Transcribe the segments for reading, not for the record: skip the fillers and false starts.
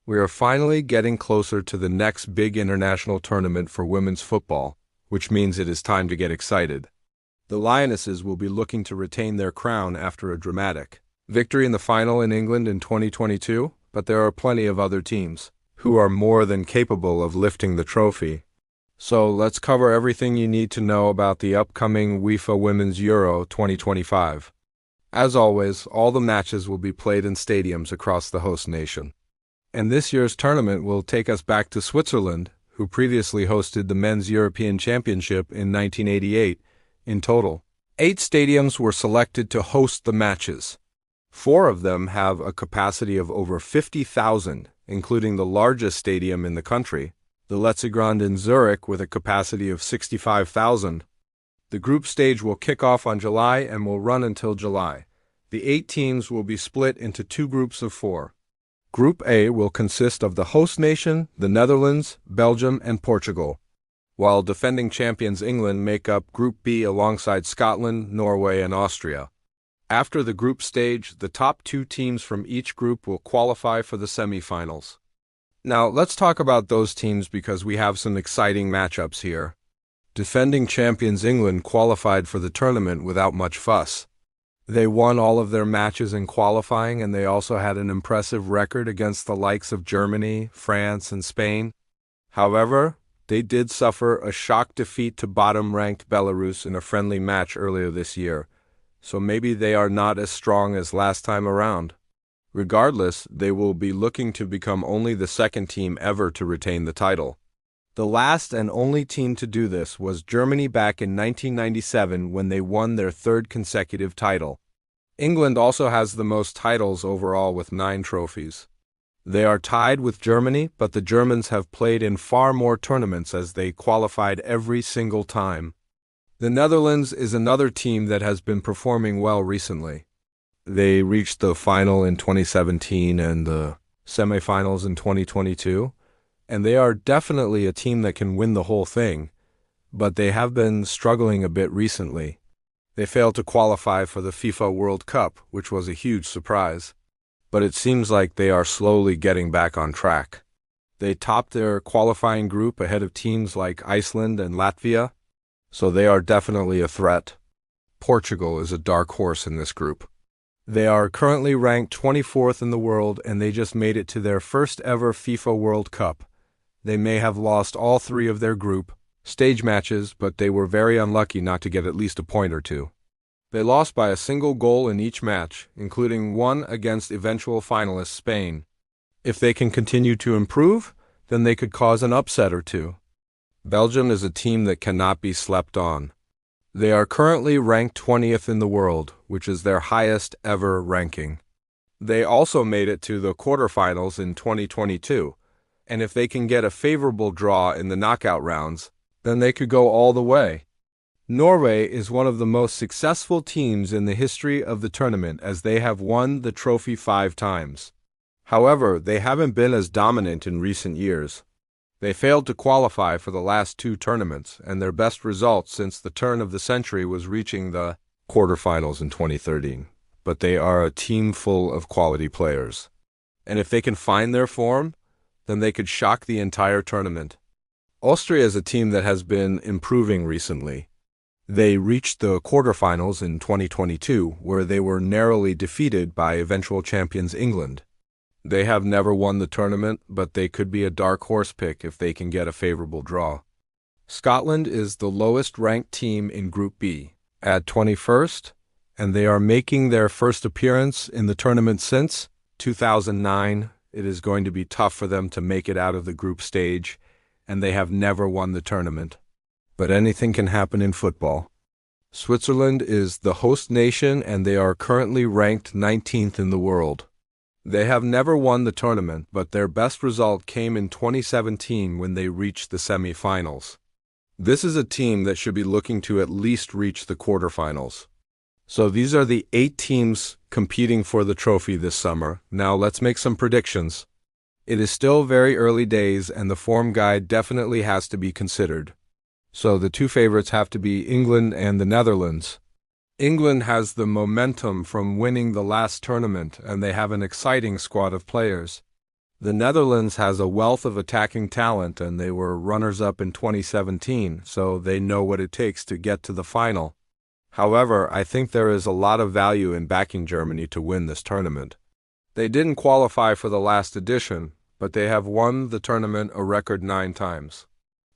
We are finally getting closer to the next big international tournament for women's football, which means it is time to get excited. The Lionesses will be looking to retain their crown after a dramatic victory in the final in England in 2022, but there are plenty of other teams who are more than capable of lifting the trophy. So let's cover everything you need to know about the upcoming UEFA Women's Euro 2025. As always, all the matches will be played in stadiums across the host nation. And this year's tournament will take us back to Switzerland, who previously hosted the Men's European Championship in 1988. In total, 8 stadiums were selected to host the matches. 4 of them have a capacity of over 50,000, including the largest stadium in the country, the Letzigrund in Zurich, with a capacity of 65,000. The group stage will kick off on July and will run until July. The 8 teams will be split into 2 groups of 4. Group A will consist of the host nation, the Netherlands, Belgium, and Portugal, while defending champions England make up Group B alongside Scotland, Norway, and Austria. After the group stage, the top 2 teams from each group will qualify for the semi-finals. Now, let's talk about those teams because we have some exciting matchups here. Defending champions England qualified for the tournament without much fuss. They won all of their matches in qualifying, and they also had an impressive record against the likes of Germany, France, and Spain. However, they did suffer a shock defeat to bottom-ranked Belarus in a friendly match earlier this year, so maybe they are not as strong as last time around. Regardless, they will be looking to become only the second team ever to retain the title. The last and only team to do this was Germany back in 1997 when they won their 3rd consecutive title. England also has the most titles overall with 9 trophies. They are tied with Germany, but the Germans have played in far more tournaments as they qualified every single time. The Netherlands is another team that has been performing well recently. They reached the final in 2017 and the semifinals in 2022. And they are definitely a team that can win the whole thing, but they have been struggling a bit recently. They failed to qualify for the FIFA World Cup, which was a huge surprise, but it seems like they are slowly getting back on track. They topped their qualifying group ahead of teams like Iceland and Latvia, so they are definitely a threat. Portugal is a dark horse in this group. They are currently ranked 24th in the world, and they just made it to their first ever FIFA World Cup. They may have lost all 3 of their group stage matches, but they were very unlucky not to get at least a point or 2. They lost by a single goal in each match, including one against eventual finalist Spain. If they can continue to improve, then they could cause an upset or 2. Belgium is a team that cannot be slept on. They are currently ranked 20th in the world, which is their highest ever ranking. They also made it to the quarterfinals in 2022. And if they can get a favorable draw in the knockout rounds, then they could go all the way. Norway is one of the most successful teams in the history of the tournament as they have won the trophy 5 times. However, they haven't been as dominant in recent years. They failed to qualify for the last 2 tournaments, and their best result since the turn of the century was reaching the quarterfinals in 2013. But they are a team full of quality players. And if they can find their form, then they could shock the entire tournament. Austria is a team that has been improving recently. They reached the quarterfinals in 2022, where they were narrowly defeated by eventual champions England. They have never won the tournament, but they could be a dark horse pick if they can get a favorable draw. Scotland is the lowest ranked team in Group B, at 21st, and they are making their first appearance in the tournament since 2009. It is going to be tough for them to make it out of the group stage, and they have never won the tournament. But anything can happen in football. Switzerland is the host nation, and they are currently ranked 19th in the world. They have never won the tournament, but their best result came in 2017 when they reached the semi-finals. This is a team that should be looking to at least reach the quarterfinals. So these are the 8 teams competing for the trophy this summer. Now let's make some predictions. It is still very early days, and the form guide definitely has to be considered. So the 2 favorites have to be England and the Netherlands. England has the momentum from winning the last tournament, and they have an exciting squad of players. The Netherlands has a wealth of attacking talent and they were runners-up in 2017, so they know what it takes to get to the final. However, I think there is a lot of value in backing Germany to win this tournament. They didn't qualify for the last edition, but they have won the tournament a record 9 times.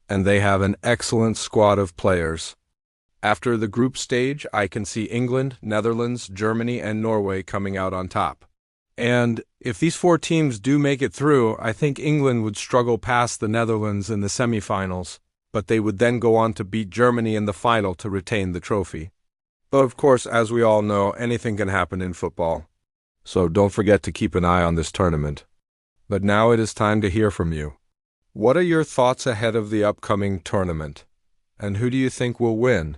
And they have an excellent squad of players. After the group stage, I can see England, Netherlands, Germany, and Norway coming out on top. And if these 4 teams do make it through, I think England would struggle past the Netherlands in the semifinals, but they would then go on to beat Germany in the final to retain the trophy. But of course, as we all know, anything can happen in football. So don't forget to keep an eye on this tournament. But now it is time to hear from you. What are your thoughts ahead of the upcoming tournament? And who do you think will win?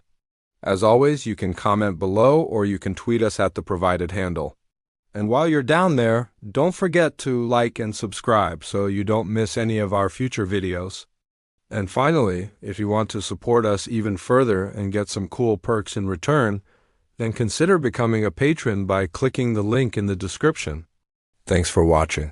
As always, you can comment below or you can tweet us at the provided handle. And while you're down there, don't forget to like and subscribe so you don't miss any of our future videos. And finally, if you want to support us even further and get some cool perks in return, then consider becoming a patron by clicking the link in the description. Thanks for watching.